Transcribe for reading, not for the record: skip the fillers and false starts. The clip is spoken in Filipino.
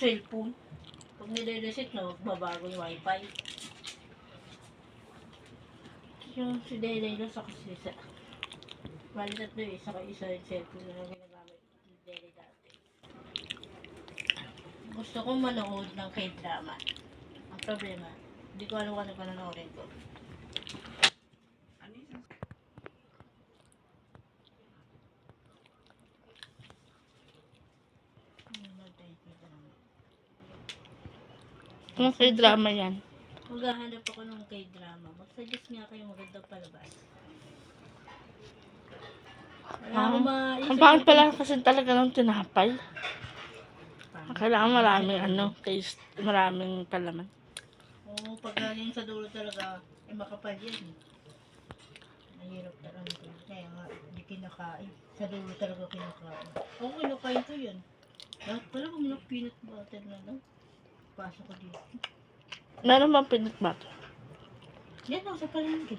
cellphone. Pag nire-reset na, magbabago yung wifi. Yung si Dede doon sa kasi sa... Bali tatlo eh, saka isa yung cellphone na ginagamit ni Dede dati. Gusto kong manood ng K-drama. Ang problema, hindi ko alam kung ano panonoorin ko. Anong K-drama yan? Maghahanap ako ng K-drama. Mag-suggest nga kayo magandang palabas. Wala akong Ang pangit pala kasi talaga ng tinapay. Kailangan maraming taste, maraming palaman. Oo, pag galing sa dulo talaga, makapal yan eh. Mahirap talaga. Kaya nga, hindi kinakain. Sa dulo talaga kinakain. Oo, kinakain ko yun. Lahat pala kung mga peanut butter na lang. Pasok ko dito. Meron bang peanut butter? Yan lang sa palengke.